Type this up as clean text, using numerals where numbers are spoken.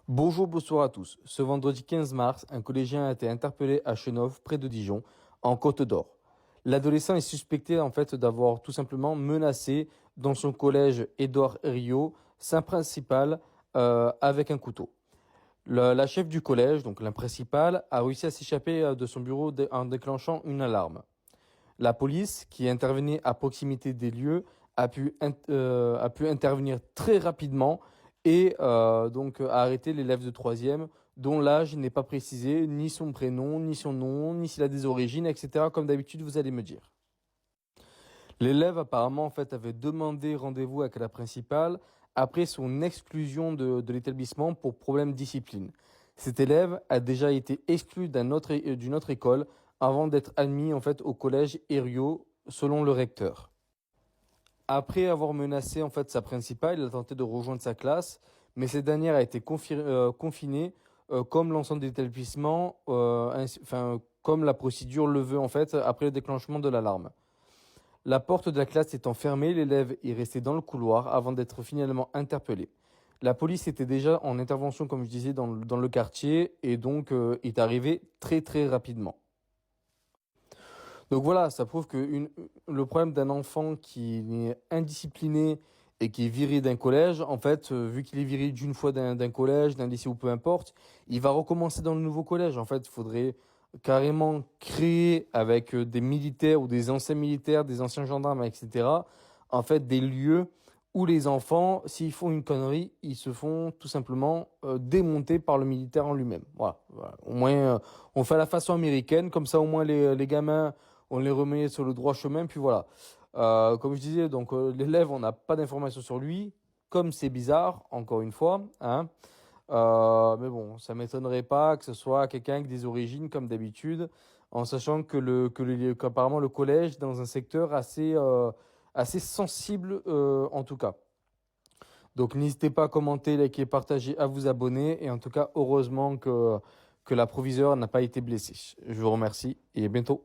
Bonjour, bonsoir à tous. Ce vendredi 15 mars, un collégien a été interpellé à Chenôve, près de Dijon, en Côte d'Or. L'adolescent est suspecté en fait d'avoir tout simplement menacé dans son collège Édouard Herriot, sa principale, avec un couteau. La chef du collège, donc la principale, a réussi à s'échapper de son bureau en déclenchant une alarme. La police, qui intervenait à proximité des lieux, a pu intervenir très rapidement et donc a arrêté l'élève de troisième dont l'âge n'est pas précisé, ni son prénom, ni son nom, ni s'il a des origines, etc. Comme d'habitude, vous allez me dire. L'élève apparemment en fait avait demandé rendez-vous avec la principale après son exclusion de l'établissement pour problème de discipline. Cet élève a déjà été exclu d'une autre école avant d'être admis en fait au collège Herriot selon le recteur. Après avoir menacé en fait sa principale, il a tenté de rejoindre sa classe, mais cette dernière a été confinée comme l'ensemble des établissements, comme la procédure le veut en fait après le déclenchement de l'alarme. La porte de la classe étant fermée, l'élève est resté dans le couloir avant d'être finalement interpellé. La police était déjà en intervention, comme je disais, dans le quartier et donc est arrivée très très rapidement. Donc voilà, ça prouve que le problème d'un enfant qui est indiscipliné et qui est viré d'un collège, en fait, vu qu'il est viré d'une fois d'un collège, d'un lycée ou peu importe, il va recommencer dans le nouveau collège. En fait, il faudrait carrément créer avec des militaires ou des anciens militaires, des anciens gendarmes, etc., en fait, des lieux où les enfants, s'ils font une connerie, ils se font tout simplement démonter par le militaire en lui-même. Voilà. Au moins, on fait à la façon américaine, comme ça au moins les gamins on les remet sur le droit chemin, puis voilà. Comme je disais, donc l'élève, on n'a pas d'informations sur lui, comme c'est bizarre, encore une fois, hein. Mais bon, ça m'étonnerait pas que ce soit quelqu'un avec des origines, comme d'habitude, en sachant qu'apparemment le collège est dans un secteur assez sensible, en tout cas. Donc n'hésitez pas à commenter, liker, partager, à vous abonner, et en tout cas, heureusement que la proviseure n'a pas été blessée. Je vous remercie et à bientôt.